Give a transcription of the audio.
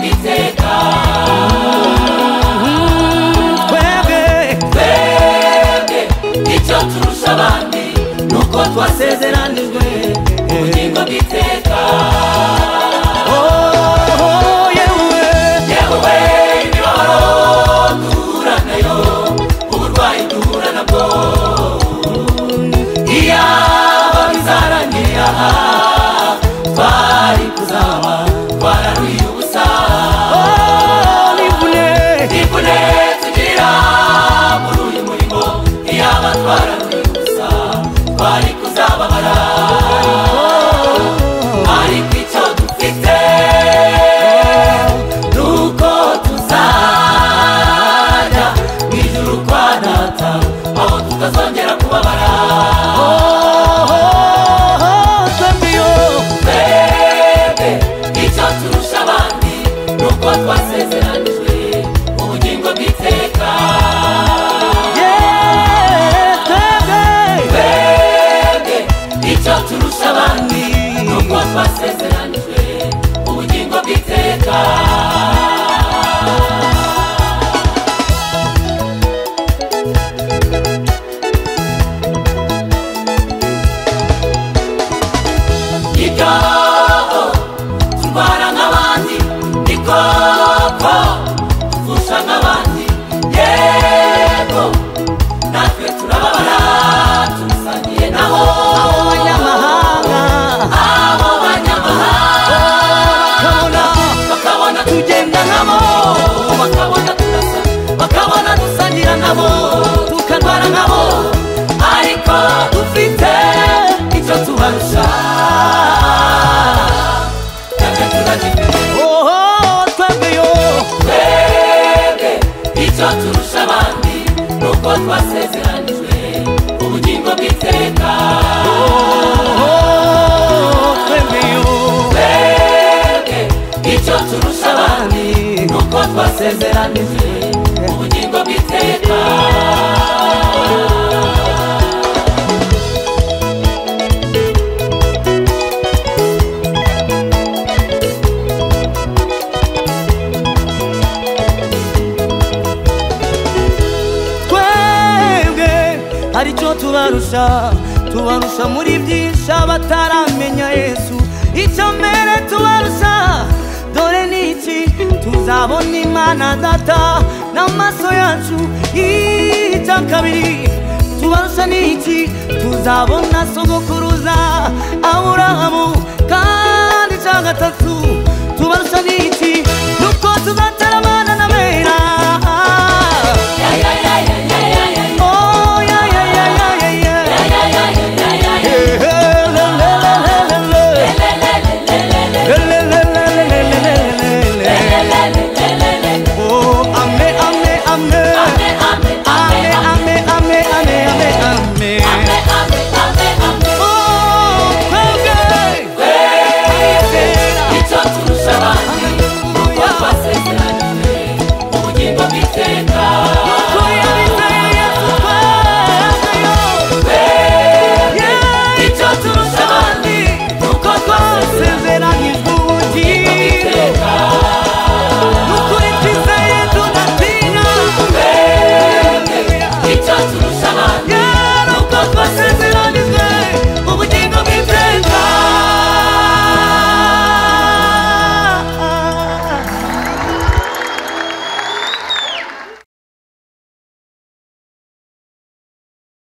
bw'iteka. twebwe icyo turusha abandi nuko twasezeranijwe ubugingo bw'iteka. yewe imibabaro duhura nayo, uburwayi duhura nabwo, iyaba bizarangiye aha twari kuzaba twararuye ubusa. n'imvune tugira muri uyu murimo, iyaba twararuye ubusa twari kuzababara. ariko icyo dufite nuko tuzajya mu ijuru kwa data, aho tutazongera kubabara. icyo turusha abandi nuko twasezeranijwe ubugingo bw'iteka. icyo turusha abandi nuko twasezeranijwe ubugingo bw'iteka. ibyo turwara nk'abandi, ni koko tuvusha nk'abandi, yego natwe turababara tubisangiye nabo. abo banyamahanga bakabona tugenda nabo, bakabona turasa, bakabona dusangira nabo, tukarwara nkabo, ariko dufite icyo tubarusha. icyo turusha abandi nuko twasezeranijwe ubugingo bw'iteka. icyo turusha abandi nuko twasezeranijwe ubugingo bw'iteka. hari icyo tubarusha muri byinshi abataramenya Yesu. icyo mbere tubarusha dore ni iki, tuzabona Imana Data n'amaso yacu. icya kabiri tubarusha ni iki, tuzabona sogokuruza Aburahamu